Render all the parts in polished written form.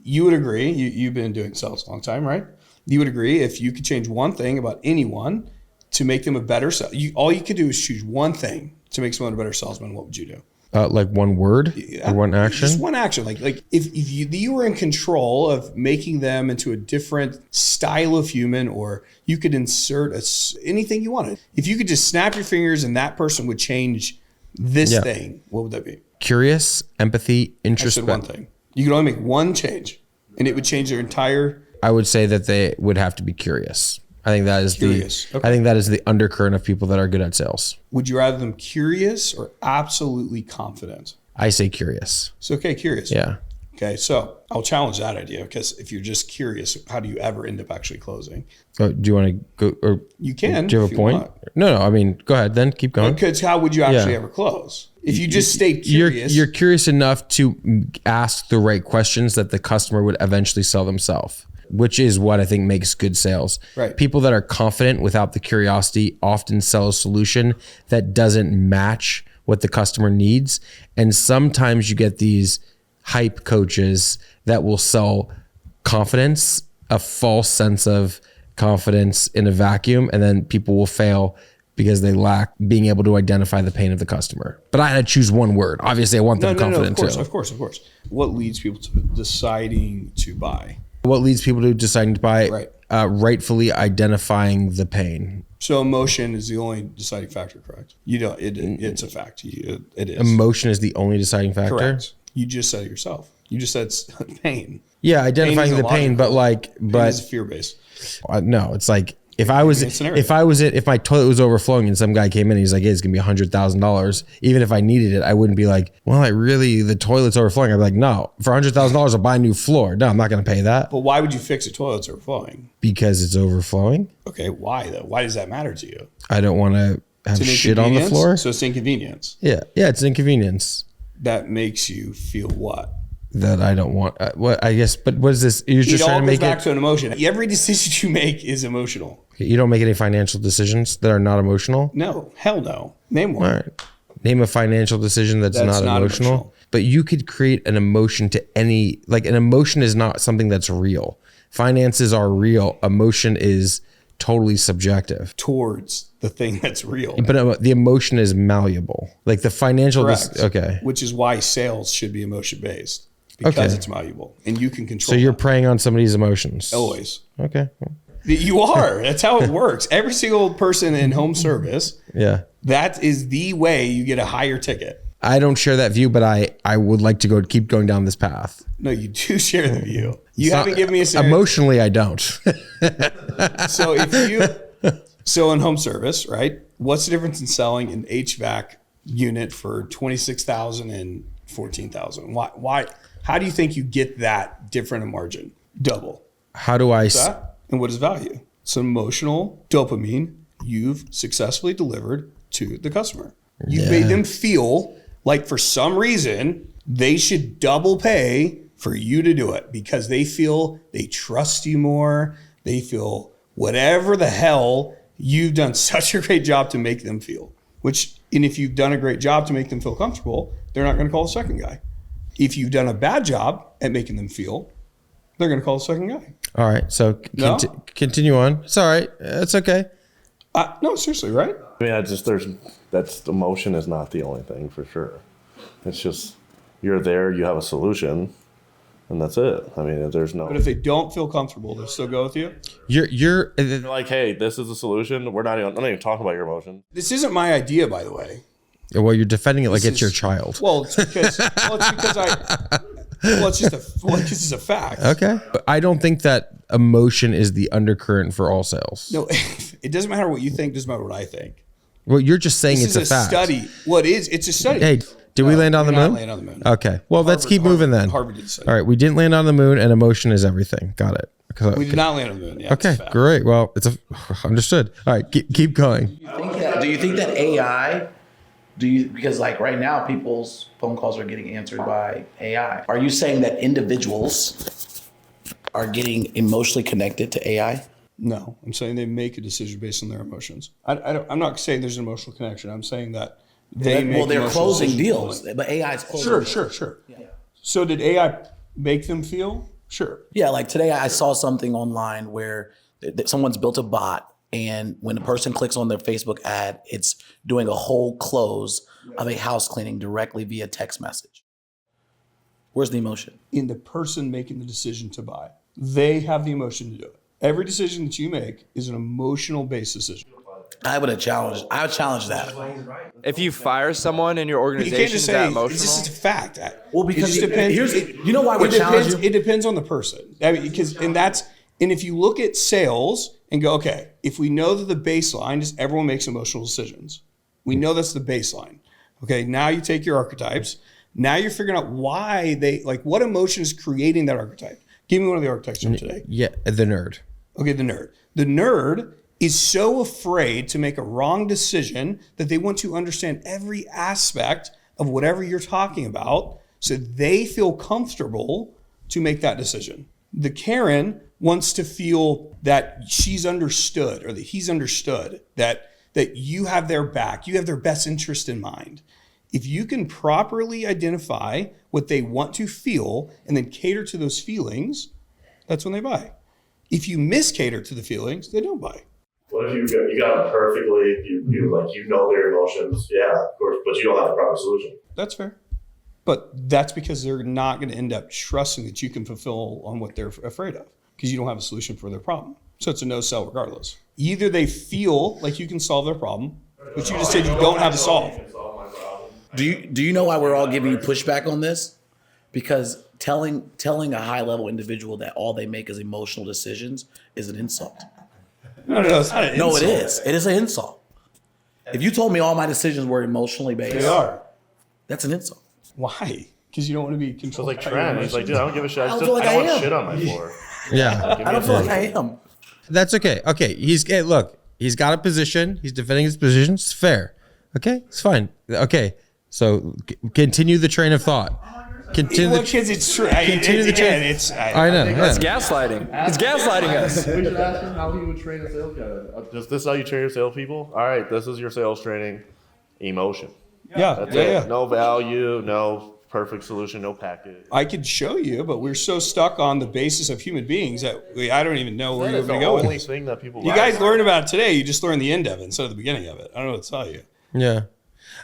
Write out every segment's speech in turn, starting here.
you would agree, you've been doing sales a long time, right? You would agree if you could change one thing about anyone to make them a better all you could do is choose one thing to make someone a better salesman. What would you do? Like one word or one action? Just one action. Like if you were in control of making them into a different style of human, or you could insert anything you wanted. If you could just snap your fingers and that person would change this thing, what would that be? Curious, empathy, introspect. I said one thing. You could only make one change and it would change their entire... I would say that they would have to be curious. I think that is I think that is the undercurrent of people that are good at sales. Would you rather them curious or absolutely confident? I say curious. So, okay, curious. Yeah. Okay, so I'll challenge that idea, because if you're just curious, how do you ever end up actually closing? Do you want to go? Or you can. Do you have a point? No. I mean, go ahead. Then keep going. Because how would you actually ever close? If you just stay curious. You're curious enough to ask the right questions that the customer would eventually sell themselves, which is what I think makes good sales. Right. People that are confident without the curiosity often sell a solution that doesn't match what the customer needs. And sometimes you get these hype coaches that will sell confidence, a false sense of confidence in a vacuum, and then people will fail because they lack being able to identify the pain of the customer. But I had to choose one word. Obviously, I want them confident too. Of course. What leads people to deciding to buy? What leads people to deciding to buy? Right. Rightfully identifying the pain. So emotion is the only deciding factor, correct? It's a fact. It is. Emotion is the only deciding factor? Correct. You just said it yourself. You just said it's pain. Yeah, identifying the pain, but it's fear-based. No, it's like if my toilet was overflowing and some guy came in and he's like, hey, it's gonna be $100,000. Even if I needed it, I wouldn't be like, well, the toilet's overflowing. I'd be like, no, for $100,000, I'll buy a new floor. No, I'm not gonna pay that. But why would you fix a toilet that's overflowing? Because it's overflowing. Okay, why though? Why does that matter to you? I don't want to have shit on the floor. So it's inconvenience. Yeah, it's an inconvenience. That makes you feel what? That I don't want. What I guess, but what is this? You're just trying to make it. It all goes back to an emotion. Every decision you make is emotional. You don't make any financial decisions that are not emotional? No, hell no. Name one. All right. Name a financial decision that's not emotional. But you could create an emotion to any, like an emotion is not something that's real. Finances are real. Emotion is totally subjective. Towards the thing that's real. But the emotion is malleable. Like the financial. Okay. Which is why sales should be emotion based. Because it's malleable and you can control. So you're preying on somebody's emotions. Always. Okay. You are. That's how it works. Every single person in home service. Yeah. That is the way you get a higher ticket. I don't share that view, but I would like to keep going down this path. No, you do share the view. You haven't given me a scenario. Emotionally, I don't. So in home service, right? What's the difference in selling an HVAC unit for $26,000 and $14,000? Why? How do you think you get that different a margin? Double. How do I? And what is value? Some emotional dopamine you've successfully delivered to the customer. You made them feel like for some reason they should double pay for you to do it because they feel they trust you more. They feel whatever the hell you've done such a great job to make them feel. And if you've done a great job to make them feel comfortable, they're not going to call the second guy. If you've done a bad job at making them feel, they're going to call the second guy. All right. So continue on. It's all right. It's okay. No, seriously, right? I mean, that's emotion is not the only thing for sure. It's just you're there, you have a solution, and that's it. I mean, there's no. But if they don't feel comfortable, they'll still go with you. You're like, hey, this is a solution. I'm not even talking about your emotion. This isn't my idea, by the way. Well, you're defending it like it's your child. Well, it's because it's just a fact. Okay. But I don't think that emotion is the undercurrent for all sales. No, it doesn't matter what you think. It doesn't matter what I think. Well, you're just saying it's a fact. Study. Well, it's a study. Hey, did we land on the moon? Land on the moon. Okay. Well, let's keep moving then. Harvard did say. All right. We didn't land on the moon, and emotion is everything. Got it. We did not land on the moon. Yeah, okay. Great. Well, understood. All right. Keep going. Do you think that AI? Because like right now, people's phone calls are getting answered by AI. Are you saying that individuals are getting emotionally connected to AI? No, I'm saying they make a decision based on their emotions. I'm not saying there's an emotional connection. I'm saying that they're closing deals, but AI is closing. Sure. Yeah. So did AI make them feel Sure. Yeah, like today I saw something online where someone's built a bot, and when a person clicks on their Facebook ad, it's doing a whole close of a house cleaning directly via text message. Where's the emotion? In the person making the decision to buy. They have the emotion to do it. Every decision that you make is an emotional based decision. I would challenge that. If you fire someone in your You can't organization, just is that say, emotional? this is a fact. Well, because it just depends. you know why we're challenging? It depends on the person. I mean, and if you look at sales and go, okay, if we know that the baseline is everyone makes emotional decisions, we know that's the baseline. Okay, now you take your archetypes. Now you're figuring out why what emotion is creating that archetype. Give me one of the archetypes from today. Yeah, the nerd. Okay, the nerd. The nerd is so afraid to make a wrong decision that they want to understand every aspect of whatever you're talking about so they feel comfortable to make that decision. The Karen wants to feel that she's understood or that he's understood, that you have their back, you have their best interest in mind. If you can properly identify what they want to feel and then cater to those feelings, that's when they buy. If you miscater to the feelings, they don't buy. What if you got them perfectly? You know their emotions, yeah, of course, but you don't have the proper solution. That's fair. But that's because they're not going to end up trusting that you can fulfill on what they're afraid of because you don't have a solution for their problem. So it's a no sell regardless. Either they feel like you can solve their problem, but you just said you don't have to solve. Do you know why we're all giving you pushback on this? Because telling a high level individual that all they make is emotional decisions is an insult. No, it's not an insult. No, it is. It is an insult. If you told me all my decisions were emotionally based, They are. that's an insult. Why? Because you don't want to be So controlled. it's like Trent. He's like, dude, I don't give a shit. I don't feel like I want am. shit on my floor. Yeah. I don't feel like I am. That's okay. Okay. He's got a position. He's defending his position. It's fair. Okay. It's fine. Okay. So continue the train of thought. Continue Well, because it's true. Continue the train. I know. That's Yeah. gaslighting. He's gaslighting us. We should ask him how he would train a sales guy. Just this is how you train your salespeople? All right, this is your sales training. Emotion. That's it. No value, no perfect solution, no package. I could show you, but we're so stuck on the basis of human beings that I don't even know where That you're is the going to go with only this. thing that people You guys learned about it today. You just learned the end of it instead of the beginning of it. I don't know what to tell you. Yeah.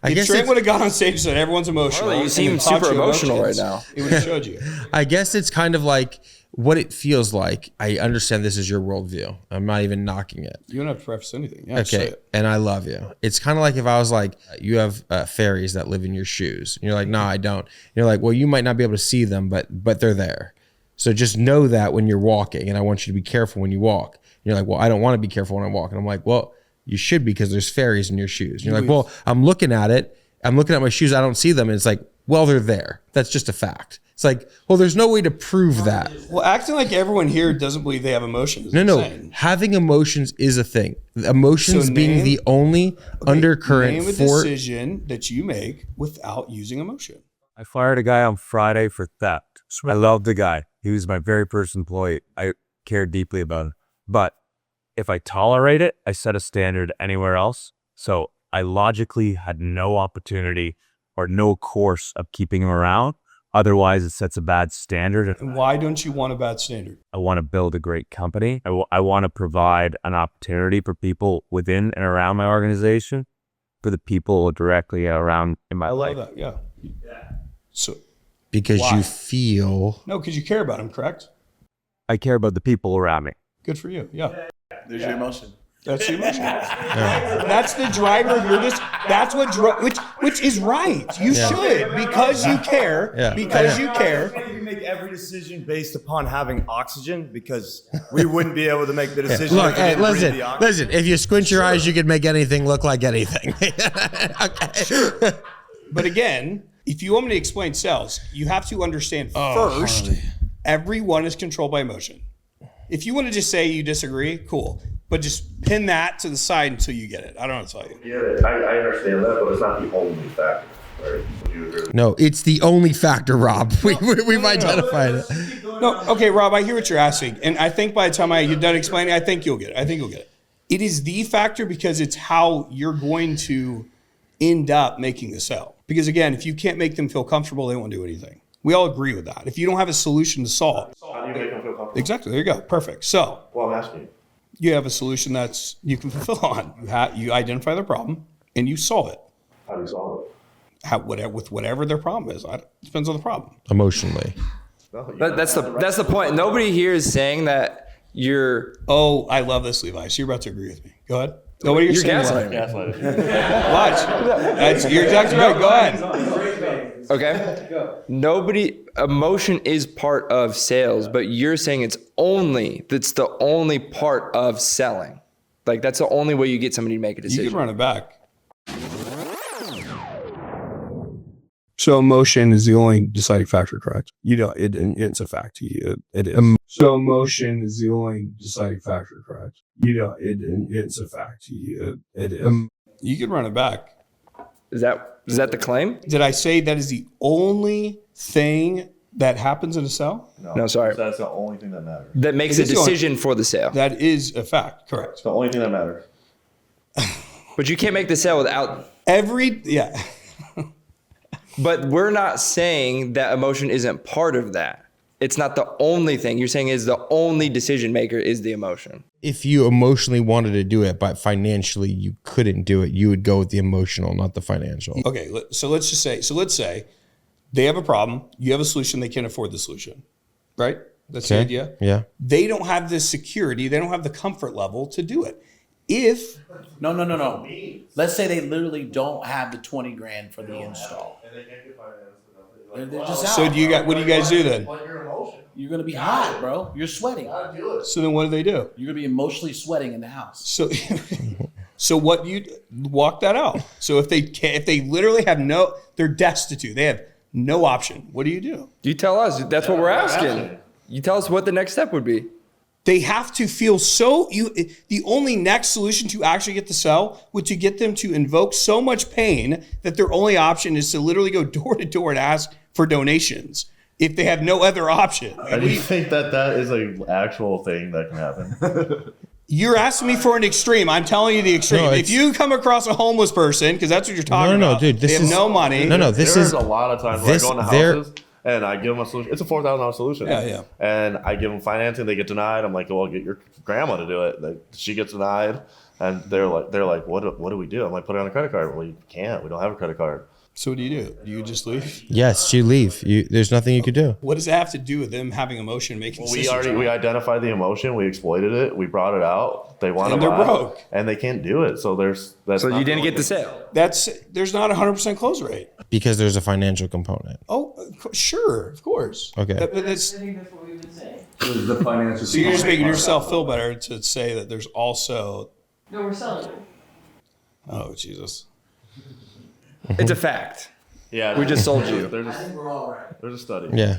I If guess Trent it's, would have gone on stage and said everyone's emotional, Harley, you and seem then taught super you emotional emotions, right now. It would have showed you. I guess it's kind of like what it feels like. I understand this is your worldview. I'm not even knocking it. You don't have to preface anything. Yeah, just say Okay. it. And I love you. It's kind of like if I was like, you have fairies that live in your shoes. And you're like, no, I don't. And you're like, well, you might not be able to see them, but they're there. So just know that when you're walking, and I want you to be careful when you walk. And you're like, well, I don't want to be careful when I walk. And I'm like, well, you should be because there's fairies in your shoes. And you're like, well, I'm looking at it. I'm looking at my shoes. I don't see them. And it's like, well, they're there. That's just a fact. It's like, well, there's no way to prove that. Well, acting like everyone here doesn't believe they have emotions. is No. insane. Having emotions is a thing. Emotions So being name- the only undercurrent Name a for. decision that you make without using emotion. I fired a guy on Friday for theft. I loved the guy. He was my very first employee. I cared deeply about him. But if I tolerate it, I set a standard anywhere else. So I logically had no opportunity or no course of keeping him around. Otherwise, it sets a bad standard. And why don't you want a bad standard? I want to build a great company. I want to provide an opportunity for people within and around my organization, for the people directly around in my I life. love that. Yeah. So Because Why? you feel. no, because you care about them, correct? I care about the people around me. Good for you. Yeah. There's your emotion. That's the emotion. That's the driver of your that's what which is right. You should because you care. Yeah. Because you care. We make every decision based upon having oxygen because we wouldn't be able to make the decision. Look, if we hey, didn't breathe listen, the oxygen. listen. If you squint your eyes, you can make anything look like anything. Okay. But again, if you want me to explain sales, you have to understand first, everyone is controlled by emotion. If you want to just say you disagree, cool. But just pin that to the side until you get it. I don't know what to tell you. Yeah, I understand that, but it's not the only factor. Right? Would you agree? No, it's the only factor, Rob. We've identified it. No, okay, Rob, I hear what you're asking. And I think by the time you're done explaining, I think you'll get it. It is the factor because it's how you're going to end up making the sale. Because again, if you can't make them feel comfortable, they won't do anything. We all agree with that. If you don't have a solution to solve, How do you make them feel comfortable? exactly, there you go, perfect. So Well, I'm asking you. you have a solution that's you can fulfill on. You identify their problem and you solve it. How do you solve it? With whatever their problem is. It depends on the problem. Emotionally. No, you That's the point. Nobody here is saying that you're Oh, I love this, Levi. So you're about to agree with me. Go ahead. No, what are you you're saying? gaslighting me. gaslighting. Watch. You're exactly right. Go ahead. Okay. Emotion is part of sales, but you're saying that's the only part of selling. Like that's the only way you get somebody to make a You decision. can run it back. So emotion is the only deciding factor, correct? It's a fact. It is. So emotion is the only deciding factor, correct? It's a fact. It is. You can run it back. Is that the claim? Did I say that is the only thing that happens in a sale? No, sorry. That's the only thing that matters. That makes a decision for the sale. That is a fact, correct. It's the only thing that matters. But you can't make the sale without. Yeah. But we're not saying that emotion isn't part of that. It's not the only thing. You're saying is the only decision maker is the emotion. If you emotionally wanted to do it, but financially you couldn't do it, you would go with the emotional, not the financial. Okay, so let's say they have a problem, you have a solution, they can't afford the solution, right? That's the idea. Yeah. They don't have the security, they don't have the comfort level to do it. No. Let's say they literally don't have the 20 grand for the install. They're just out. So what do you guys do then? You're gonna be hot, bro. You're sweating. So then what do? You're gonna be emotionally sweating in the house. So what you walk that out. So if they literally have they're destitute, they have no option. What do? You tell us. That's what we're asking. You tell us what the next step would be. They have to feel the only next solution to actually get the sell would to get them to invoke so much pain that their only option is to literally go door to door and ask for donations if they have no other option. And do you think that is an actual thing that can happen? You're asking me for an extreme. I'm telling you the extreme. If you come across a homeless person, because that's what you're talking about. No, dude. They have no money. There's a lot of times where I go into houses and I give them a solution. It's a $4,000 solution. Yeah. And I give them financing. They get denied. I'm like, well, get your grandma to do it. She gets denied. And they're like, what do we do? I'm like, put it on a credit card. Well, you can't. We don't have a credit card. So what do? Do you just leave? Yes, you leave. There's nothing you could do. What does that have to do with them having emotion, making decisions? We identified the emotion. We exploited it. We brought it out. They want to buy. They're broke. And they can't do it. So So you didn't get the sale. There's not a 100% close rate. Because there's a financial component. Oh, sure, of course. Okay. I think that's what we would say. The financial. So you're just making yourself feel better to say that there's also. No, we're selling it. Oh, Jesus. It's a fact. Yeah. We just sold you. There's a study. Yeah.